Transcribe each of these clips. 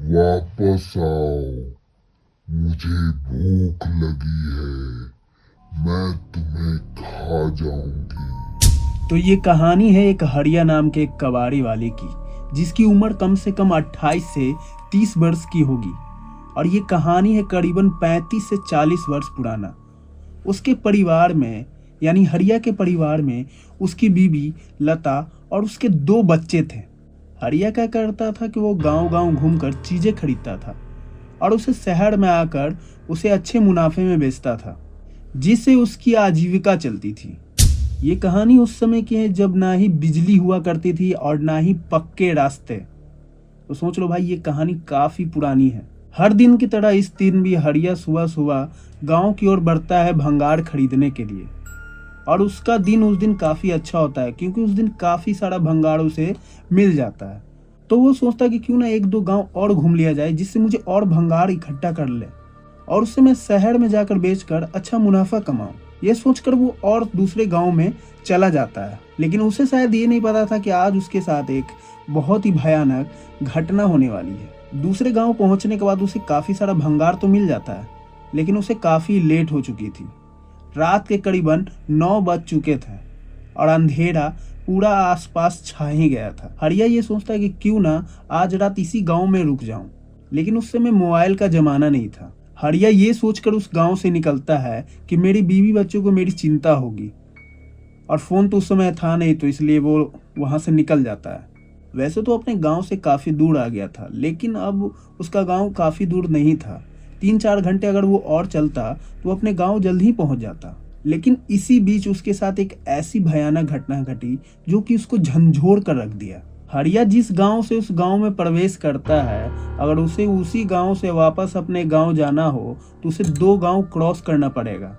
वापस आओ, मुझे भूख लगी है, मैं तुम्हें खा जाऊंगी। तो ये कहानी है एक हरिया नाम के एक कबाड़ी वाले की, जिसकी उम्र कम से कम 28 से 30 वर्ष की होगी। और ये कहानी है करीबन 35 से 40 वर्ष पुराना। उसके परिवार में, यानी हरिया के परिवार में, उसकी बीवी लता और उसके 2 बच्चे थे। हरिया क्या करता था कि वो गांव-गांव घूमकर चीजें खरीदता था और उसे शहर में आकर उसे अच्छे मुनाफे में बेचता था, जिससे उसकी आजीविका चलती थी। ये कहानी उस समय की है जब ना ही बिजली हुआ करती थी और ना ही पक्के रास्ते। तो सोच लो भाई, ये कहानी काफी पुरानी है। हर दिन की तरह इस दिन भी हरिया सुबह सुबह गांव की ओर बढ़ता है भंगार खरीदने के लिए। और उसका दिन उस दिन काफी अच्छा होता है, क्योंकि उस दिन काफी सारा भंगार उसे मिल जाता है। तो वो सोचता है कि क्यों ना 1-2 गांव और घूम लिया जाए, जिससे मुझे और भंगार इकट्ठा कर ले और उससे मैं शहर में जाकर बेचकर अच्छा मुनाफा कमाऊं। ये सोचकर वो और दूसरे गांव में चला जाता है। लेकिन उसे शायद ये नहीं पता था कि आज उसके साथ एक बहुत ही भयानक घटना होने वाली है। दूसरे गांव पहुंचने के बाद उसे काफी सारा भंगार तो मिल जाता है, लेकिन उसे काफी लेट हो चुकी थी। रात के करीबन 9 बज चुके थे और अंधेरा पूरा आसपास छा ही गया था। हरिया ये सोचता है कि क्यों ना आज रात इसी गांव में रुक जाऊं, लेकिन उस समय मोबाइल का जमाना नहीं था। हरिया ये सोचकर उस गांव से निकलता है कि मेरी बीवी बच्चों को मेरी चिंता होगी, और फोन तो उस समय था नहीं, तो इसलिए वो वहां से निकल जाता है। वैसे तो अपने गांव से काफी दूर आ गया था, लेकिन अब उसका गांव काफी दूर नहीं था। 3-4 घंटे अगर वो और चलता तो अपने गांव जल्द ही पहुंच जाता। लेकिन इसी बीच उसके साथ एक ऐसी भयानक घटना घटी जो कि उसको झंझोड़ कर रख दिया। हरिया जिस गांव से उस गांव में प्रवेश करता है, अगर उसे उसी गांव से वापस अपने गांव जाना हो तो उसे 2 गांव क्रॉस करना पड़ेगा।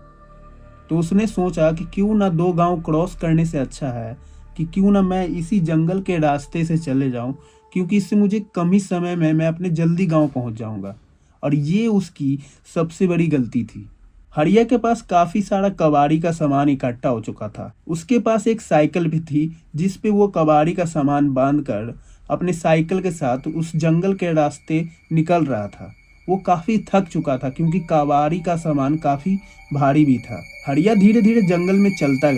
तो उसने सोचा कि क्यों ना 2 गांव क्रॉस करने से अच्छा है कि क्यों ना मैं इसी जंगल के रास्ते से चले जाऊं, क्योंकि इससे मुझे कम ही समय में मैं अपने जल्दी गांव पहुंच जाऊंगा। और ये उसकी सबसे बड़ी गलती थी। हरिया के पास काफी सारा कबाड़ी का सामान इकट्ठा हो चुका था। उसके पास एक साइकिल भी थी, जिस पे वो कबाड़ी का सामान बांधकर अपने साइकिल के साथ उस जंगल के रास्ते निकल रहा था। वो काफी थक चुका था, क्योंकि कबाड़ी का सामान काफी भारी भी था। हरिया धीरे धीरे जंगल में चलता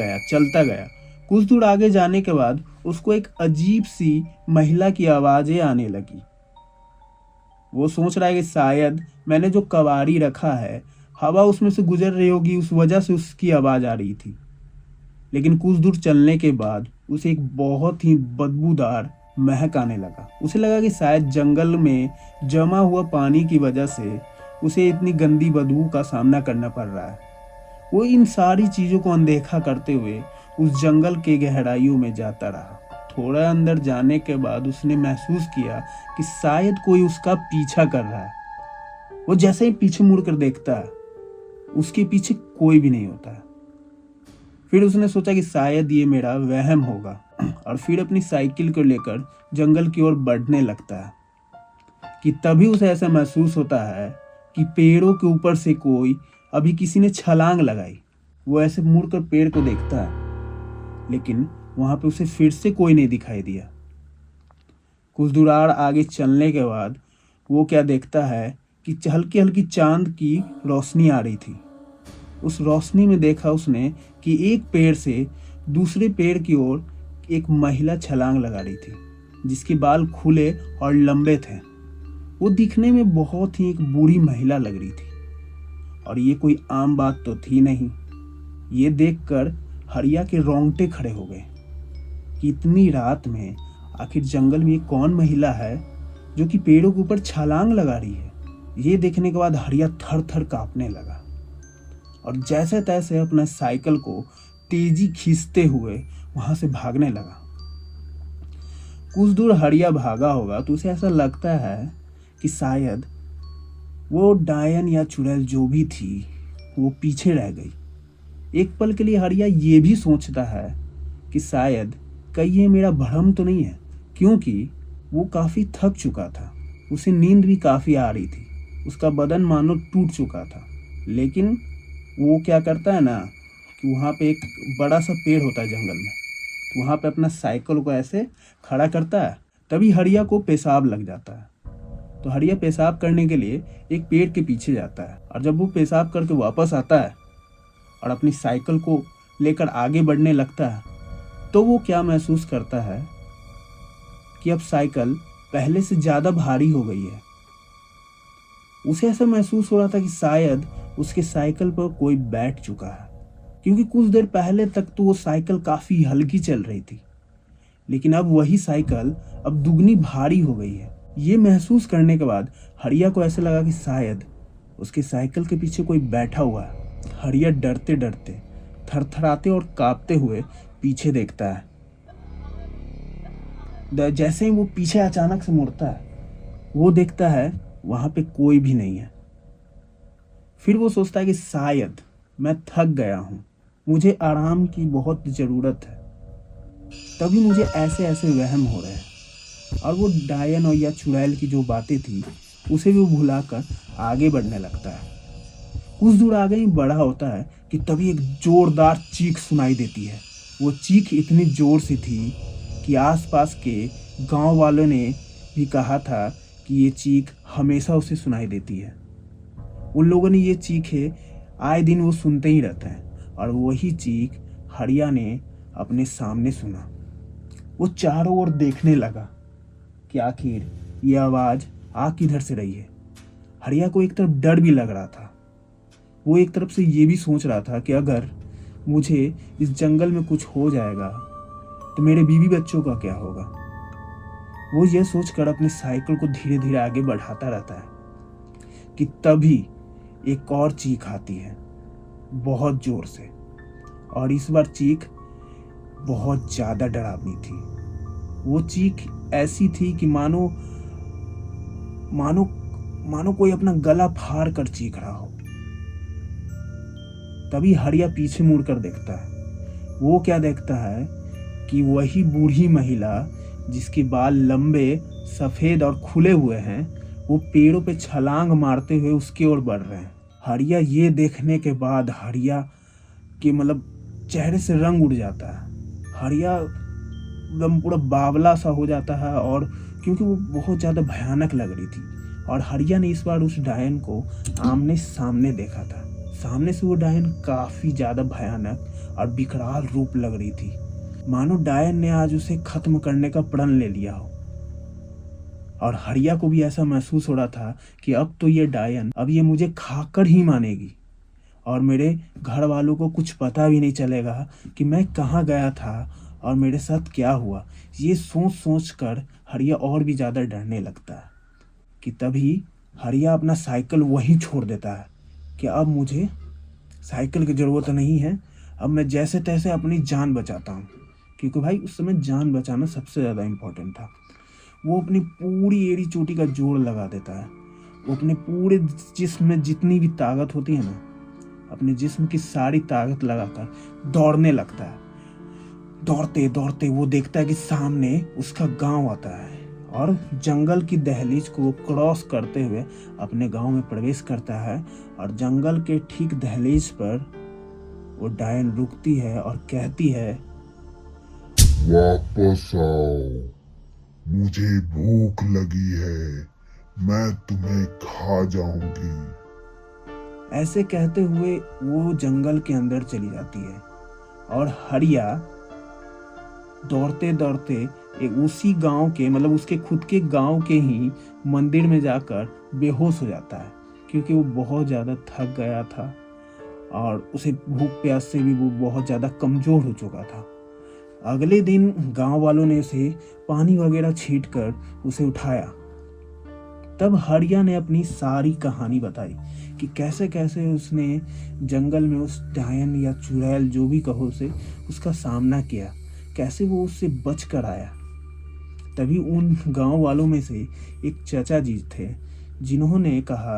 गया। कुछ दूर आगे जाने के बाद उसको एक अजीब सी महिला की आवाजें आने लगी। वो सोच रहा है कि शायद मैंने जो कबाड़ी रखा है, हवा उसमें से गुजर रही होगी, उस वजह से उसकी आवाज आ रही थी। लेकिन कुछ दूर चलने के बाद उसे एक बहुत ही बदबूदार महक आने लगा। उसे लगा कि शायद जंगल में जमा हुआ पानी की वजह से उसे इतनी गंदी बदबू का सामना करना पड़ रहा है। वो इन सारी चीजों को अनदेखा करते हुए उस जंगल के गहराइयों में जाता रहा। थोड़ा अंदर जाने के बाद उसने महसूस किया कि शायद कोई उसका पीछा कर रहा है। वो जैसे ही पीछे मुड़कर देखता है, उसके पीछे कोई भी नहीं होता है। फिर उसने सोचा कि शायद ये मेरा वहम होगा, और फिर अपनी साइकिल को लेकर जंगल की ओर बढ़ने लगता है कि तभी उसे ऐसा महसूस होता है कि पेड़ों के ऊपर से कोई अभी किसी ने छलांग लगाई। वो ऐसे मुड़कर पेड़ को देखता है, लेकिन वहां पे उसे फिर से कोई नहीं दिखाई दिया। कुछ दूर आगे चलने के बाद वो क्या देखता है कि हल्की हल्की चांद की रोशनी आ रही थी। उस रोशनी में देखा उसने कि एक पेड़ से दूसरे पेड़ की ओर एक महिला छलांग लगा रही थी, जिसके बाल खुले और लंबे थे। वो दिखने में बहुत ही एक बूढ़ी महिला लग रही थी, और ये कोई आम बात तो थी नहीं। ये देखकर हरिया के रोंगटे खड़े हो गए कि इतनी रात में आखिर जंगल में कौन महिला है जो कि पेड़ों के ऊपर छलांग लगा रही है। ये देखने के बाद हरिया थर थर कांपने लगा और जैसे तैसे अपना साइकिल को तेजी खींचते हुए वहां से भागने लगा। कुछ दूर हरिया भागा होगा तो उसे ऐसा लगता है कि शायद वो डायन या चुड़ैल जो भी थी वो पीछे रह गई। एक पल के लिए हरिया ये भी सोचता है कि शायद कहीं ये मेरा भ्रम तो नहीं है, क्योंकि वो काफी थक चुका था। उसे नींद भी काफी आ रही थी, उसका बदन मानो टूट चुका था। लेकिन वो क्या करता है ना कि वहाँ पे एक बड़ा सा पेड़ होता है जंगल में, तो वहाँ पे अपना साइकिल को ऐसे खड़ा करता है। तभी हरिया को पेशाब लग जाता है। तो हरिया पेशाब करने के लिए एक पेड़ के पीछे जाता है और जब वो पेशाब करके वापस आता है और अपनी साइकिल को लेकर आगे बढ़ने लगता है तो वो क्या महसूस करता है कि अब साइकिल पहले से ज़्यादा भारी हो गई है। उसे ऐसा महसूस हो रहा था कि शायद उसके साइकिल पर कोई बैठ चुका है, क्योंकि कुछ देर पहले तक तो वो साइकिल काफ़ी हल्की चल रही थी, लेकिन अब वही साइकिल अब दुगनी भारी हो गई है। ये महसूस करने के बाद हरिया को ऐसा लगा कि शायद उसके साइकिल के पीछे कोई बैठा हुआ है। हरिया डरते डरते, थरथराते और कांपते हुए पीछे देखता है। जैसे ही वो पीछे अचानक से मुड़ता है, वो देखता है वहां पे कोई भी नहीं है। फिर वो सोचता है कि शायद मैं थक गया हूं, मुझे आराम की बहुत ज़रूरत है, तभी मुझे ऐसे ऐसे वहम हो रहे हैं। और वो डायन और या चुड़ैल की जो बातें थी उसे भी भुलाकर आगे बढ़ने लगता है। कुछ दूर आगे ही बढ़ा होता है कि तभी एक जोरदार चीख सुनाई देती है। वो चीख इतनी जोर से थी कि आसपास के गांव वालों ने भी कहा था कि ये चीख हमेशा उसे सुनाई देती है। उन लोगों ने ये चीखें आए दिन वो सुनते ही रहते हैं और वही चीख हरिया ने अपने सामने सुना। वो चारों ओर देखने लगा कि आखिर ये आवाज़ आ किधर से रही है। हरिया को एक तरफ डर भी लग रहा था, वो एक तरफ से ये भी सोच रहा था कि अगर मुझे इस जंगल में कुछ हो जाएगा तो मेरे बीवी बच्चों का क्या होगा। वो ये सोचकर अपनी साइकिल को धीरे धीरे आगे बढ़ाता रहता है कि तभी एक और चीख आती है बहुत जोर से, और इस बार चीख बहुत ज़्यादा डरावनी थी। वो चीख ऐसी थी कि मानो मानो मानो कोई अपना गला फाड़ कर चीख रहा हो। तभी हरिया पीछे मुड़कर देखता है। वो क्या देखता है कि वही बूढ़ी महिला जिसके बाल लंबे, सफेद और खुले हुए हैं, वो पेड़ों पे छलांग मारते हुए उसकी ओर बढ़ रहे हैं। हरिया ये देखने के बाद हरिया के चेहरे से रंग उड़ जाता है। हरिया एकदम पूरा बावला सा हो जाता है, और क्योंकि वो बहुत ज़्यादा भयानक लग रही थी। और हरिया ने इस बार उस डायन को आमने सामने देखा था। सामने से वो डायन काफ़ी ज़्यादा भयानक और विकराल रूप लग रही थी, मानो डायन ने आज उसे खत्म करने का प्रण ले लिया हो। और हरिया को भी ऐसा महसूस हो रहा था कि अब तो ये डायन, अब ये मुझे खाकर ही मानेगी और मेरे घर वालों को कुछ पता भी नहीं चलेगा कि मैं कहाँ गया था और मेरे साथ क्या हुआ। ये सोच सोच कर हरिया और भी ज़्यादा डरने लगता है कि तभी हरिया अपना साइकिल वहीं छोड़ देता है कि अब मुझे साइकिल की ज़रूरत नहीं है, अब मैं जैसे तैसे अपनी जान बचाता हूँ, क्योंकि भाई उस समय जान बचाना सबसे ज़्यादा इम्पोर्टेंट था। वो अपनी पूरी एड़ी चोटी का जोर लगा देता है। वो अपने पूरे जिस्म में जितनी भी ताकत होती है ना, अपने जिस्म की सारी ताकत लगाकर दौड़ने लगता है। दौड़ते दौड़ते वो देखता है कि सामने उसका गांव आता है और जंगल की दहलीज को क्रॉस करते हुए अपने गांव में प्रवेश करता है। और जंगल के ठीक दहलीज पर वो डायन रुकती है और कहती है, वापस आओ, मुझे भूख लगी है, मैं तुम्हें खा जाऊंगी। ऐसे कहते हुए वो जंगल के अंदर चली जाती है और हरिया दौड़ते दौड़ते एक उसी गांव के उसके खुद के गांव के ही मंदिर में जाकर बेहोश हो जाता है, क्योंकि वो बहुत ज़्यादा थक गया था और उसे भूख प्यास से भी वो बहुत ज़्यादा कमज़ोर हो चुका था। अगले दिन गांव वालों ने उसे पानी वगैरह छीट कर उसे उठाया। तब हरिया ने अपनी सारी कहानी बताई कि कैसे कैसे उसने जंगल में उस डायन या चुड़ैल जो भी कहो उसे, उसका सामना किया, कैसे वो उससे बच कर आया। तभी उन गांव वालों में से एक चाचा जी थे जिन्होंने कहा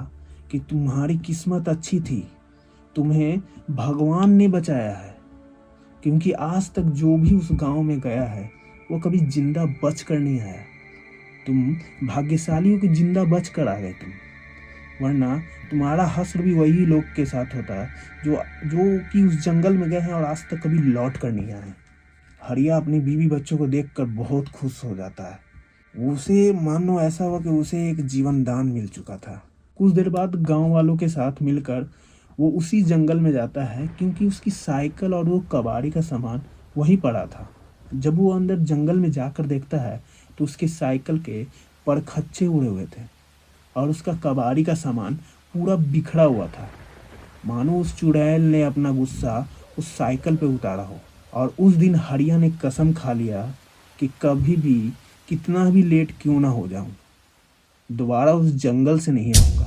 कि तुम्हारी किस्मत अच्छी थी, तुम्हें भगवान ने बचाया है, क्योंकि आज तक जो भी उस गांव में गया है वो कभी जिंदा बच कर नहीं आया। तुम भाग्यशाली हो कि जिंदा बच कर आ गए तुम, वरना तुम्हारा हश्र भी वही लोग के साथ होता जो कि उस जंगल में गए हैं और आज तक कभी लौट कर नहीं आए। हरिया अपनी बीवी बच्चों को देखकर बहुत खुश हो जाता है उसे मानो ऐसा हुआ कि उसे एक जीवन दान मिल चुका था। कुछ देर बाद गांव वालों के साथ मिलकर वो उसी जंगल में जाता है, क्योंकि उसकी साइकिल और वो कबाड़ी का सामान वहीं पड़ा था। जब वो अंदर जंगल में जाकर देखता है तो उसकी साइकिल के परखच्चे उड़े हुए थे और उसका कबाड़ी का सामान पूरा बिखरा हुआ था। मानो उस चुड़ैल ने अपना गुस्सा उस साइकिल पे उतारा हो। और उस दिन हरिया ने कसम खा लिया कि कभी भी कितना भी लेट क्यों ना हो जाऊं, दोबारा उस जंगल से नहीं आऊंगा।